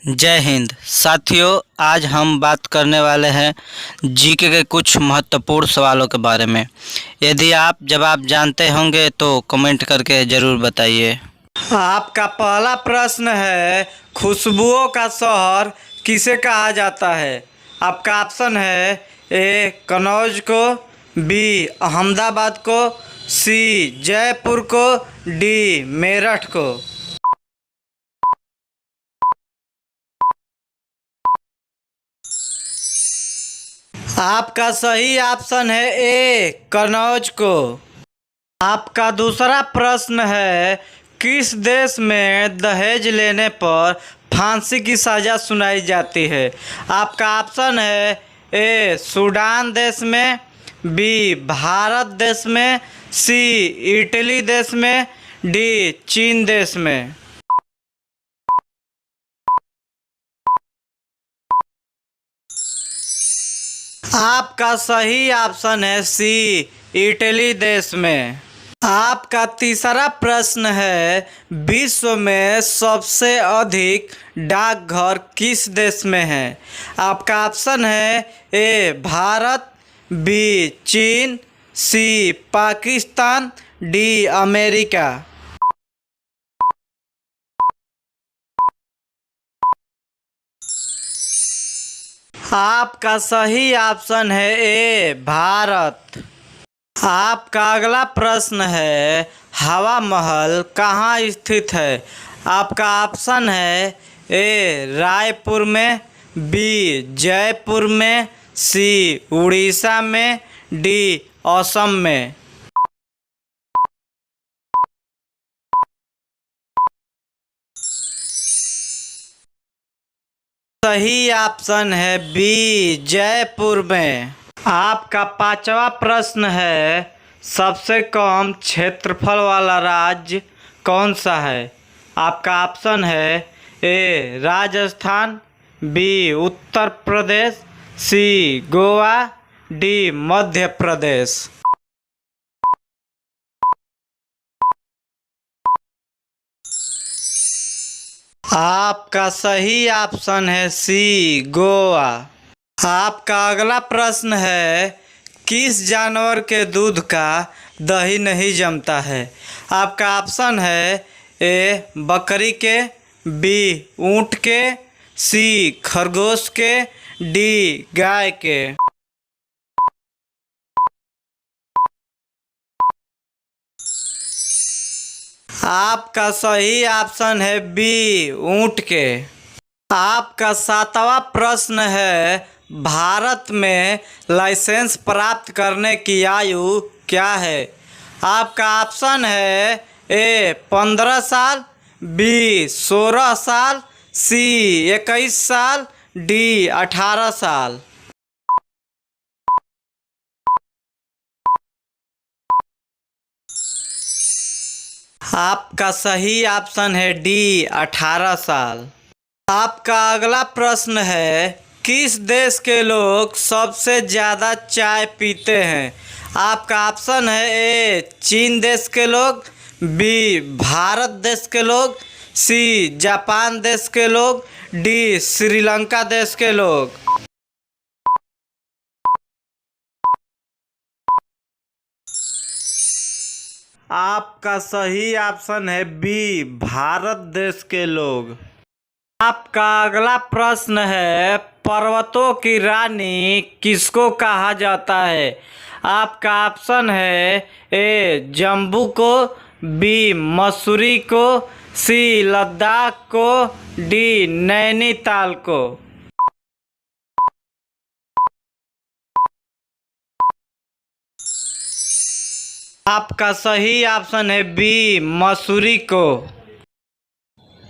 जय हिंद साथियों। आज हम बात करने वाले हैं जीके के कुछ महत्वपूर्ण सवालों के बारे में। यदि आप जवाब जानते होंगे तो कमेंट करके ज़रूर बताइए। आपका पहला प्रश्न है, खुशबुओं का शहर किसे कहा जाता है? आपका ऑप्शन है ए कन्नौज को, बी अहमदाबाद को, सी जयपुर को, डी मेरठ को। आपका सही ऑप्शन है ए कन्नौज को। आपका दूसरा प्रश्न है, किस देश में दहेज लेने पर फांसी की सज़ा सुनाई जाती है? आपका ऑप्शन है ए सूडान देश में, बी भारत देश में, सी इटली देश में, डी चीन देश में। आपका सही ऑप्शन है सी इटली देश में। आपका तीसरा प्रश्न है, विश्व में सबसे अधिक डाकघर किस देश में है? आपका ऑप्शन है ए भारत, बी चीन, सी पाकिस्तान, डी अमेरिका। आपका सही ऑप्शन है ए भारत। आपका अगला प्रश्न है, हवा महल कहाँ स्थित है? आपका ऑप्शन है ए रायपुर में, बी जयपुर में, सी उड़ीसा में, डी असम में। सही ऑप्शन है बी जयपुर में। आपका पांचवा प्रश्न है, सबसे कम क्षेत्रफल वाला राज्य कौन सा है? आपका ऑप्शन है ए राजस्थान, बी उत्तर प्रदेश, सी गोवा, डी मध्य प्रदेश। आपका सही ऑप्शन है सी गोवा। आपका अगला प्रश्न है, किस जानवर के दूध का दही नहीं जमता है? आपका ऑप्शन है ए बकरी के, बी ऊँट के, सी खरगोश के, डी गाय के। आपका सही ऑप्शन है बी ऊँट के। आपका सातवां प्रश्न है, भारत में लाइसेंस प्राप्त करने की आयु क्या है? आपका ऑप्शन है ए 15 साल, बी 16 साल, सी 21 साल, डी 18 साल। आपका सही ऑप्शन है डी 18 साल। आपका अगला प्रश्न है, किस देश के लोग सबसे ज़्यादा चाय पीते हैं? आपका ऑप्शन है ए चीन देश के लोग, बी भारत देश के लोग, सी जापान देश के लोग, डी श्रीलंका देश के लोग। आपका सही ऑप्शन है बी भारत देश के लोग। आपका अगला प्रश्न है, पर्वतों की रानी किसको कहा जाता है? आपका ऑप्शन है ए जम्बू को, बी मसूरी को, सी लद्दाख को, डी नैनीताल को। आपका सही ऑप्शन है बी मसूरी को।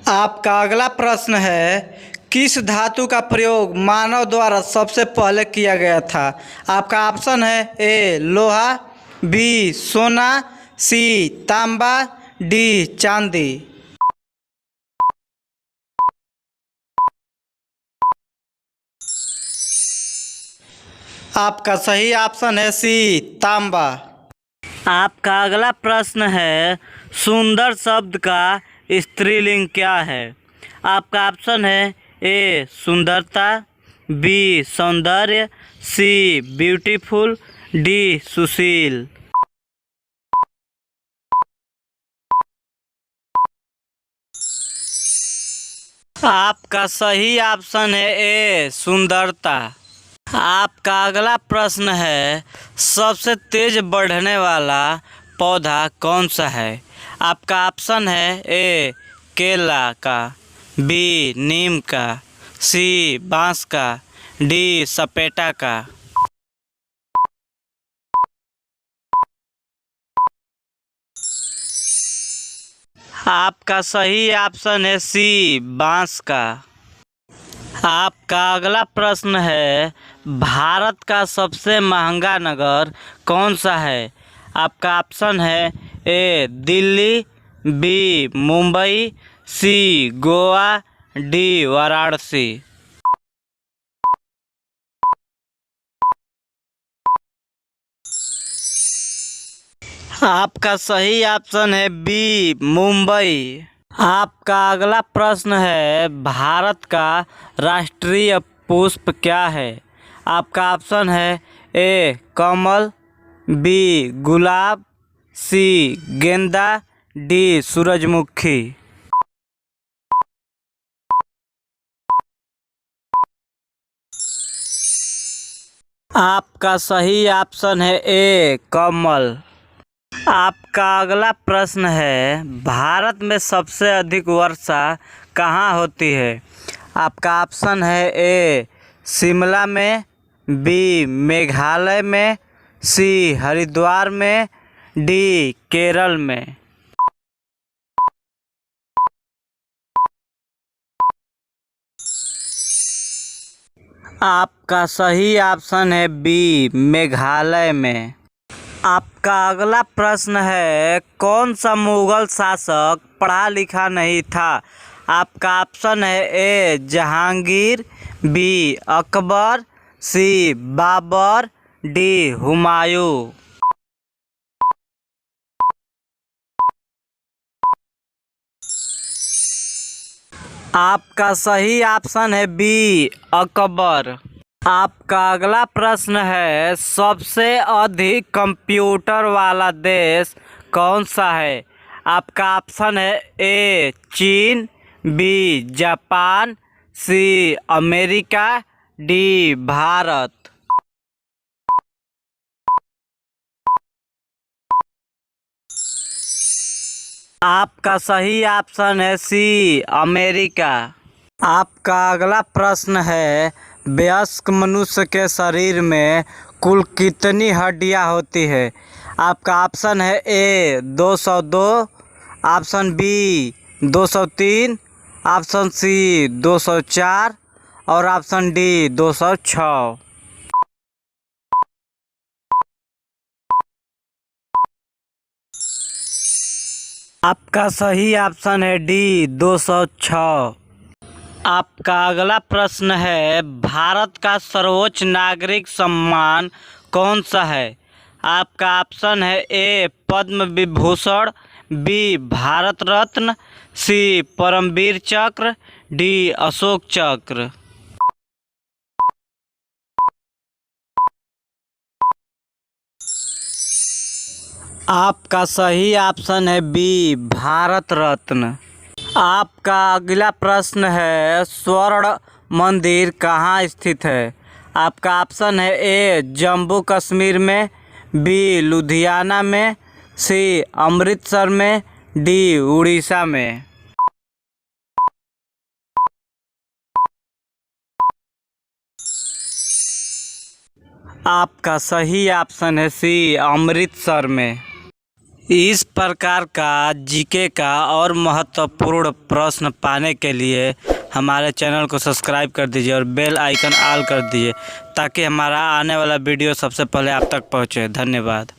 आपका अगला प्रश्न है, किस धातु का प्रयोग मानव द्वारा सबसे पहले किया गया था? आपका ऑप्शन है ए लोहा, बी सोना, सी तांबा, डी चांदी। आपका सही ऑप्शन है सी तांबा। आपका अगला प्रश्न है, सुंदर शब्द का स्त्रीलिंग क्या है? आपका ऑप्शन है ए सुंदरता, बी सौंदर्य, सी ब्यूटीफुल, डी सुशील। आपका सही ऑप्शन है ए सुंदरता। आपका अगला प्रश्न है, सबसे तेज बढ़ने वाला पौधा कौन सा है? आपका ऑप्शन है ए केला का, बी नीम का, सी बांस का, डी सपेटा का। आपका सही ऑप्शन है सी बांस का। आपका अगला प्रश्न है, भारत का सबसे महंगा नगर कौन सा है? आपका ऑप्शन है ए दिल्ली, बी मुंबई, सी गोवा, डी वाराणसी। आपका सही ऑप्शन है बी मुंबई। आपका अगला प्रश्न है, भारत का राष्ट्रीय पुष्प क्या है? आपका ऑप्शन है ए कमल, बी गुलाब, सी गेंदा, डी सूरजमुखी। आपका सही ऑप्शन है ए कमल। आपका अगला प्रश्न है, भारत में सबसे अधिक वर्षा कहाँ होती है? आपका ऑप्शन है ए शिमला में, बी मेघालय में, सी हरिद्वार में, डी केरल में। आपका सही ऑप्शन है बी मेघालय में। आपका अगला प्रश्न है, कौन सा मुगल शासक पढ़ा लिखा नहीं था? आपका ऑप्शन है ए जहांगीर, बी अकबर, सी बाबर, डी हुमायूं। आपका सही ऑप्शन है बी अकबर। आपका अगला प्रश्न है, सबसे अधिक कंप्यूटर वाला देश कौन सा है? आपका ऑप्शन है ए चीन, B Japan, C America, D Bharat. आपका सही ऑप्शन है सी अमेरिका। आपका अगला प्रश्न है, वयस्क मनुष्य के शरीर में कुल कितनी हड्डियां होती है? आपका ऑप्शन है ए 202, ऑप्शन बी 203, ऑप्शन सी 204 और ऑप्शन डी 206। आपका सही ऑप्शन है डी 206। आपका अगला प्रश्न है, भारत का सर्वोच्च नागरिक सम्मान कौन सा है? आपका ऑप्शन है ए पद्म विभूषण, बी भारत रत्न, सी परमवीर चक्र, डी अशोक चक्र। आपका सही ऑप्शन है बी भारत रत्न। आपका अगला प्रश्न है, स्वर्ण मंदिर कहाँ स्थित है? आपका ऑप्शन है ए जम्मू कश्मीर में, बी लुधियाना में, सी अमृतसर में, डी उड़ीसा में। आपका सही ऑप्शन है सी अमृतसर में। इस प्रकार का जीके का और महत्वपूर्ण प्रश्न पाने के लिए हमारे चैनल को सब्सक्राइब कर दीजिए और बेल आइकन ऑल कर दीजिए ताकि हमारा आने वाला वीडियो सबसे पहले आप तक पहुंचे। धन्यवाद।